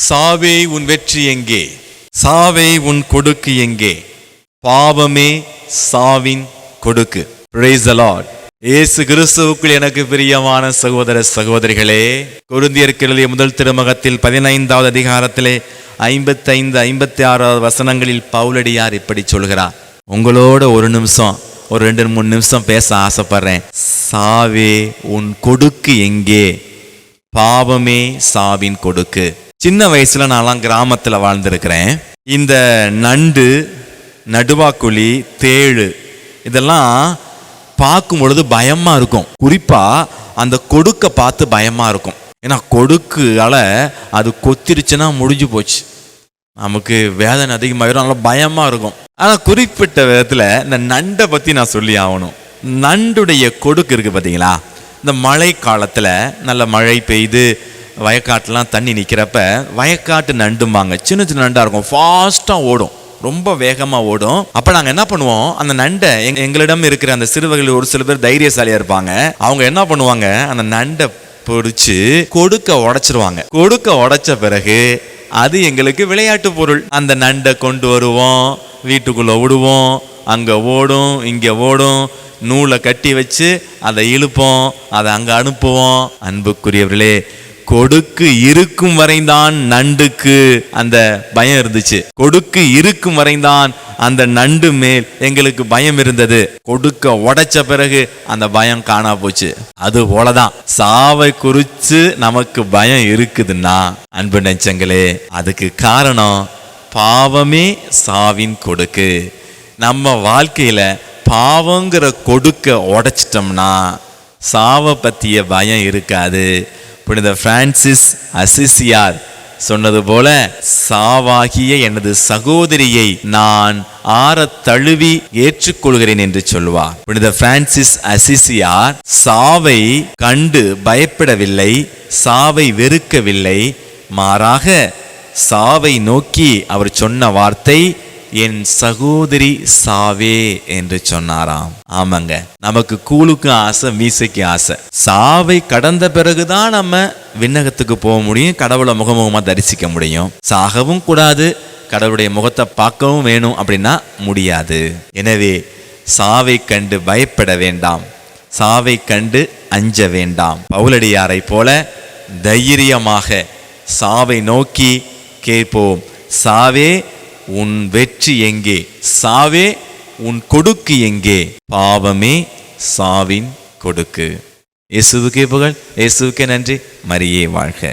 சாவே உன் வெற்றி எங்கே? சாவே உன் கொடுக்கு எங்கே? பாவமே சாவின் கொடுக்கு. Praise the Lord. இயேசு கிறிஸ்துவுக்குள் எனக்கு பிரியமான சகோதர சகோதரிகளே, கொரிந்தியருக்கு எழுதிய முதல் திருமுகத்தில் 15வது அதிகாரத்திலே 55, 56 வசனங்களில் பவுலடியார் இப்படி சொல்கிறார். உங்களோட ஒரு நிமிஷம், ஒரு 2-3 நிமிஷம் பேச ஆசைப்படுறேன். சாவே உன் கொடுக்கு எங்கே? பாவமே சாவின் கொடுக்கு. சின்ன வயசுல நான்லாம் கிராமத்துல வாழ்ந்திருக்கிறேன். இந்த நண்டு, நடுவாக்குழி, தேழு இதெல்லாம் பார்க்கும் பொழுது பயமா இருக்கும். குறிப்பா அந்த கொடுக்க பார்த்து பயமா இருக்கும். ஏன்னா கொடுக்கால அது கொத்திருச்சுன்னா முடிஞ்சு போச்சு, நமக்கு வேதனை அதிகமாகிடும், நல்லா பயமா இருக்கும். ஆனா குறிப்பிட்ட விதத்துல இந்த நண்டை பத்தி நான் சொல்லி ஆகணும். நண்டுடைய கொடுக்கு இருக்கு பார்த்தீங்களா? இந்த மழை காலத்துல நல்ல மழை பெய்து வயக்காட்டுலாம் தண்ணி நிற்கிறப்ப வயக்காட்டு நண்டும்பாங்க. சின்ன சின்ன நண்டா இருக்கும், ஃபாஸ்ட்டாக ஓடும், ரொம்ப வேகமாக ஓடும். அப்போ நாங்கள் என்ன பண்ணுவோம், அந்த நண்டை எங்களிடம் இருக்கிற அந்த சிறுவர்கள் ஒரு சில பேர் தைரியசாலியாக இருப்பாங்க. அவங்க என்ன பண்ணுவாங்க, அந்த நண்டை பிடிச்சி கொடுக்க உடைச்சிருவாங்க. கொடுக்க உடைச்ச பிறகு அது எங்களுக்கு விளையாட்டு பொருள். அந்த நண்டை கொண்டு வருவோம், வீட்டுக்குள்ளே விடுவோம், அங்கே ஓடும் இங்கே ஓடும், நூலை கட்டி வச்சு அதை இழுப்போம், அதை அங்கே அனுப்புவோம். அன்புக்குரியவர்களே, கொடுக்கு இருக்கும் வரைதான் நண்டுக்கு அந்த பயம் இருந்துச்சு. கொடுக்கு இருக்கும் வரைதான் அந்த நண்டு மேல் எங்களுக்கு பயம் இருந்தது. கொடுக்க உடைச்ச பிறகு அந்த பயம் காணா போச்சு. அது போலதான் சாவை குறித்து நமக்கு பயம் இருக்குதுன்னா அன்பு நெஞ்சங்களே, அதுக்கு காரணம் பாவமே சாவின் கொடுக்கு. நம்ம வாழ்க்கையில பாவங்கிற கொடுக்க உடைச்சிட்டோம்னா சாவை பற்றிய பயம் இருக்காது. புனித பிரான்சிஸ் அசிசியார் சொன்னது போல, சாவாகிய எனது சகோதரியை நான் ஆற தழுவி ஏற்றுக்கொள்கிறேன் என்று சொல்வார். புனித பிரான்சிஸ் அசிசியார் சாவை கண்டு பயப்படவில்லை, சாவை வெறுக்கவில்லை, மாறாக சாவை நோக்கி அவர் சொன்ன வார்த்தை என் சகோதரி சாவே என்று சொன்னாராம். ஆமாங்க, நமக்கு கூழுக்கு ஆசை, மீசைக்கு ஆசை. சாவை கடந்த பிறகுதான் நம்ம விண்ணகத்துக்கு போக முடியும், கடவுளை முகமுகமா தரிசிக்க முடியும். சாகவும் கூடாது, கடவுளுடைய முகத்தை பார்க்கவும் வேணும் அப்படின்னா முடியாது. எனவே சாவை கண்டு பயப்பட வேண்டாம், சாவை கண்டு அஞ்ச வேண்டாம். பவுலடியாரை போல தைரியமாக சாவை நோக்கி கேட்போம். சாவே உன் வெற்றி எங்கே? சாவே உன் கொடுக்கு எங்கே? பாவமே சாவின் கொடுக்கு. இயேசுவுக்கே புகழ், இயேசுவுக்கே நன்றி. மரியே வாழ்க.